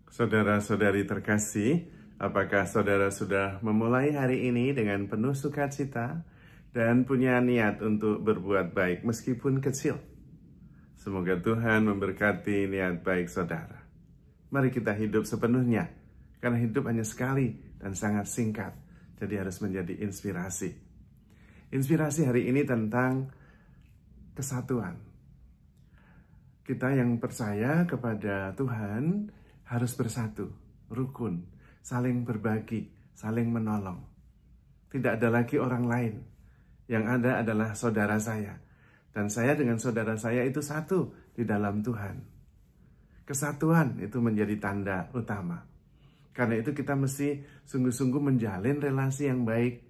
Saudara-saudari terkasih, apakah saudara sudah memulai hari ini dengan penuh sukacita dan punya niat untuk berbuat baik meskipun kecil? Semoga Tuhan memberkati niat baik saudara. Mari kita hidup sepenuhnya, karena hidup hanya sekali dan sangat singkat, jadi harus menjadi inspirasi. Inspirasi hari ini tentang kesatuan. Kita yang percaya kepada Tuhan harus bersatu, rukun, saling berbagi, saling menolong. Tidak ada lagi orang lain. Yang ada adalah saudara saya. Dan saya dengan saudara saya itu satu di dalam Tuhan. Kesatuan itu menjadi tanda utama. Karena itu kita mesti sungguh-sungguh menjalin relasi yang baik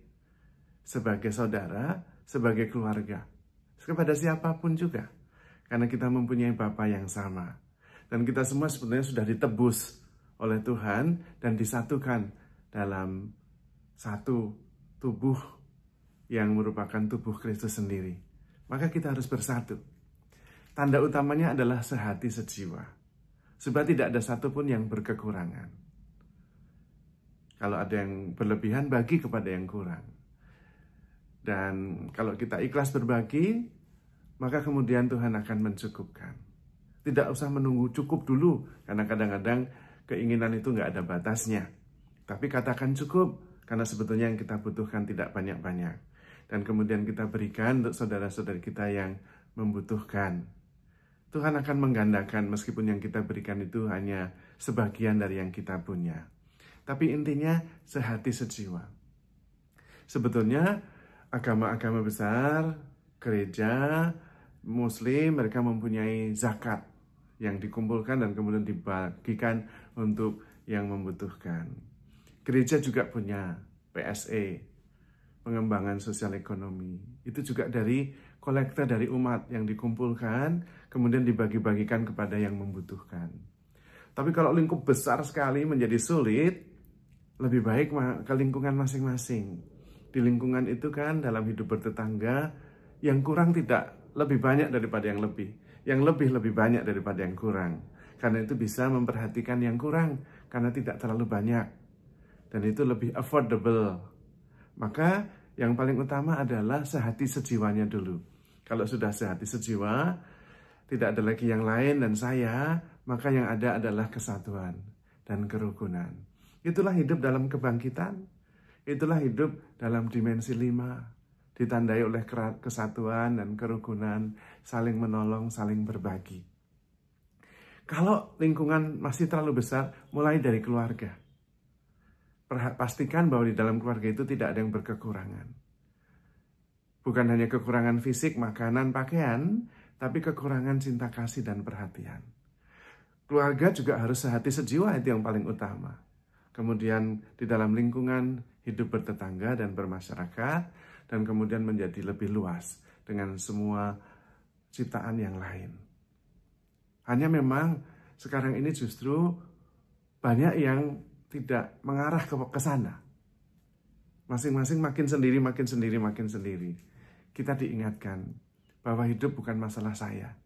sebagai saudara, sebagai keluarga. Kepada siapapun juga. Karena kita mempunyai Bapa yang sama. Dan kita semua sebenarnya sudah ditebus oleh Tuhan dan disatukan dalam satu tubuh yang merupakan tubuh Kristus sendiri. Maka kita harus bersatu. Tanda utamanya adalah sehati sejiwa. Sebab tidak ada satupun yang berkekurangan. Kalau ada yang berlebihan, bagi kepada yang kurang. Dan kalau kita ikhlas berbagi, maka kemudian Tuhan akan mencukupkan. Tidak usah menunggu cukup dulu, karena kadang-kadang keinginan itu nggak ada batasnya. Tapi katakan cukup, karena sebetulnya yang kita butuhkan tidak banyak-banyak. Dan kemudian kita berikan untuk saudara-saudari kita yang membutuhkan. Tuhan akan menggandakan meskipun yang kita berikan itu hanya sebagian dari yang kita punya. Tapi intinya sehati sejiwa. Sebetulnya agama-agama besar, gereja, Muslim, mereka mempunyai zakat yang dikumpulkan dan kemudian dibagikan untuk yang membutuhkan. Gereja juga punya PSE, pengembangan sosial ekonomi. Itu juga dari kolektor dari umat yang dikumpulkan, kemudian dibagi-bagikan kepada yang membutuhkan. Tapi kalau lingkup besar sekali menjadi sulit, lebih baik ke lingkungan masing-masing. Di lingkungan itu kan dalam hidup bertetangga, yang kurang tidak lebih banyak daripada yang lebih. Yang lebih banyak daripada yang kurang. Karena itu bisa memperhatikan yang kurang, karena tidak terlalu banyak. Dan itu lebih affordable. Maka yang paling utama adalah sehati sejiwanya dulu. Kalau sudah sehati sejiwa, tidak ada lagi yang lain dan saya, maka yang ada adalah kesatuan dan kerukunan. Itulah hidup dalam kebangkitan. Itulah hidup dalam dimensi 5. Ditandai oleh kesatuan dan kerukunan, saling menolong, saling berbagi. Kalau lingkungan masih terlalu besar, mulai dari keluarga. Pastikan bahwa di dalam keluarga itu tidak ada yang berkekurangan. Bukan hanya kekurangan fisik, makanan, pakaian, tapi kekurangan cinta kasih dan perhatian. Keluarga juga harus sehati sejiwa, itu yang paling utama. Kemudian di dalam lingkungan hidup bertetangga dan bermasyarakat, dan kemudian menjadi lebih luas dengan semua ciptaan yang lain. Hanya memang sekarang ini justru banyak yang tidak mengarah ke sana. Masing-masing makin sendiri. Kita diingatkan bahwa hidup bukan masalah saya.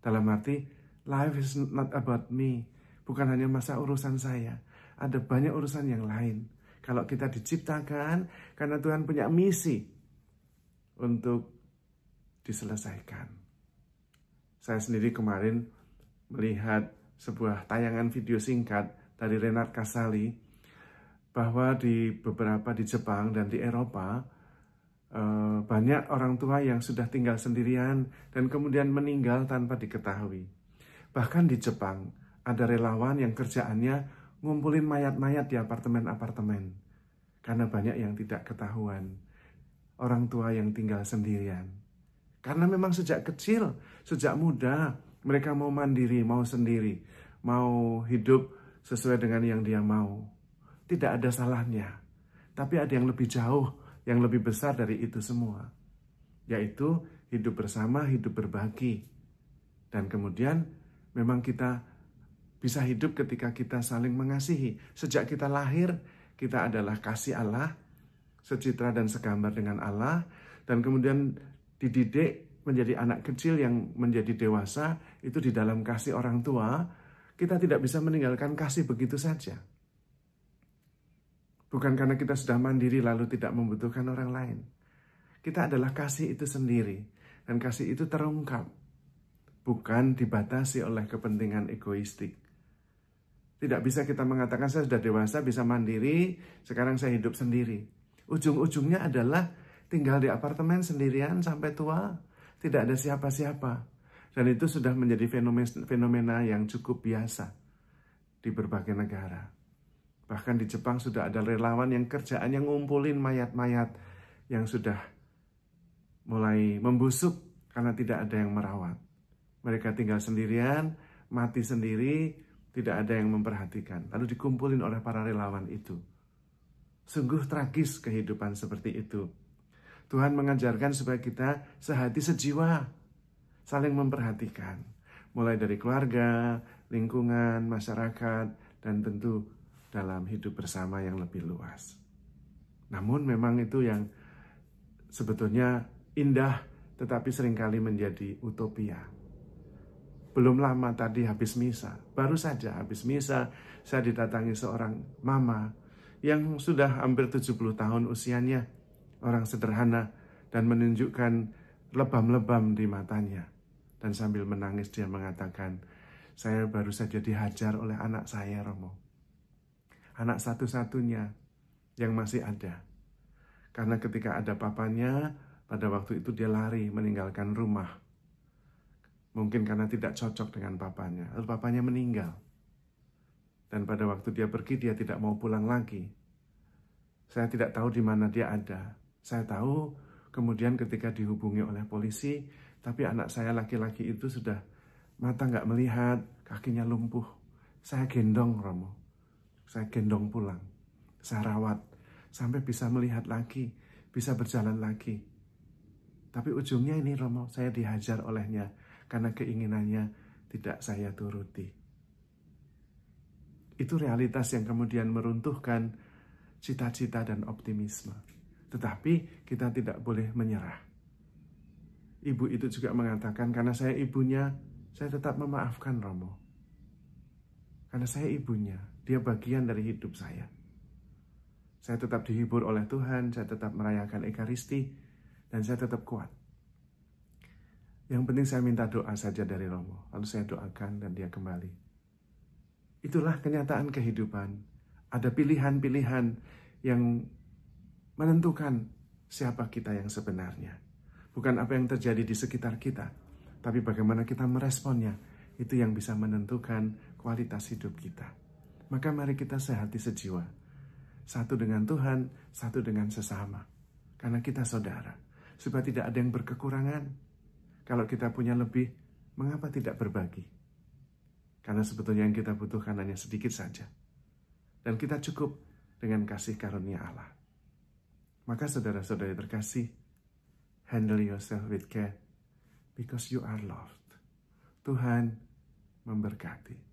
Dalam arti, life is not about me. Bukan hanya masa urusan saya. Ada banyak urusan yang lain. Kalau kita diciptakan, karena Tuhan punya misi untuk diselesaikan. Saya sendiri kemarin melihat sebuah tayangan video singkat dari Renard Casali bahwa di Jepang dan di Eropa banyak orang tua yang sudah tinggal sendirian dan kemudian meninggal tanpa diketahui. Bahkan di Jepang ada relawan yang kerjaannya ngumpulin mayat-mayat di apartemen-apartemen karena banyak yang tidak ketahuan. Orang tua yang tinggal sendirian. Karena memang sejak kecil, sejak muda, mereka mau mandiri, mau sendiri, mau hidup sesuai dengan yang dia mau. Tidak ada salahnya. Tapi ada yang lebih jauh, yang lebih besar dari itu semua. Yaitu hidup bersama, hidup berbagi. Dan kemudian memang kita bisa hidup ketika kita saling mengasihi. Sejak kita lahir, kita adalah kasih Allah, secitra dan segambar dengan Allah, dan kemudian dididik menjadi anak kecil yang menjadi dewasa, itu di dalam kasih orang tua, Kita tidak bisa meninggalkan kasih begitu saja. Bukan karena kita sudah mandiri lalu tidak membutuhkan orang lain. Kita adalah kasih itu sendiri. Dan kasih itu terungkap. Bukan dibatasi oleh kepentingan egoistik. Tidak bisa kita mengatakan saya sudah dewasa, bisa mandiri, sekarang saya hidup sendiri. Ujung-ujungnya adalah tinggal di apartemen sendirian sampai tua. Tidak ada siapa-siapa. Dan itu sudah menjadi fenomena yang cukup biasa di berbagai negara. Bahkan di Jepang sudah ada relawan yang kerjaannya ngumpulin mayat-mayat yang sudah mulai membusuk karena tidak ada yang merawat. Mereka tinggal sendirian, mati sendiri, tidak ada yang memperhatikan. Lalu dikumpulin oleh para relawan itu. Sungguh tragis kehidupan seperti itu. Tuhan mengajarkan supaya kita sehati sejiwa, saling memperhatikan. Mulai dari keluarga, lingkungan, masyarakat, dan tentu dalam hidup bersama yang lebih luas. Namun memang itu yang sebetulnya indah, tetapi seringkali menjadi utopia. Belum lama tadi habis misa, baru saja habis misa, saya didatangi seorang mama yang sudah hampir 70 tahun usianya, orang sederhana, dan menunjukkan lebam-lebam di matanya. Dan sambil menangis dia mengatakan, saya baru saja dihajar oleh anak saya, Romo. Anak satu-satunya yang masih ada. Karena ketika ada papanya, pada waktu itu dia lari meninggalkan rumah. Mungkin karena tidak cocok dengan papanya. Lalu papanya meninggal. Dan pada waktu dia pergi, dia tidak mau pulang lagi. Saya tidak tahu di mana dia ada. Saya tahu kemudian ketika dihubungi oleh polisi, tapi anak saya laki-laki itu sudah mata nggak melihat, kakinya lumpuh. Saya gendong, Romo. Saya gendong pulang, saya rawat, sampai bisa melihat lagi, bisa berjalan lagi. Tapi ujungnya ini, Romo, saya dihajar olehnya, karena keinginannya tidak saya turuti. Itu realitas yang kemudian meruntuhkan cita-cita dan optimisme. Tetapi kita tidak boleh menyerah. Ibu itu juga mengatakan, karena saya ibunya, saya tetap memaafkan Romo. Karena saya ibunya, dia bagian dari hidup saya. Saya tetap dihibur oleh Tuhan, saya tetap merayakan Ekaristi, dan saya tetap kuat. Yang penting saya minta doa saja dari Romo, lalu saya doakan dan dia kembali. Itulah kenyataan kehidupan. Ada pilihan-pilihan yang menentukan siapa kita yang sebenarnya. Bukan apa yang terjadi di sekitar kita, tapi bagaimana kita meresponnya. Itu yang bisa menentukan kualitas hidup kita. Maka mari kita sehati sejiwa. Satu dengan Tuhan, satu dengan sesama. Karena kita saudara. Supaya tidak ada yang berkekurangan. Kalau kita punya lebih, mengapa tidak berbagi? Karena sebetulnya yang kita butuhkan hanya sedikit saja. Dan kita cukup dengan kasih karunia Allah. Maka saudara-saudari terkasih, handle yourself with care. Because you are loved. Tuhan memberkati.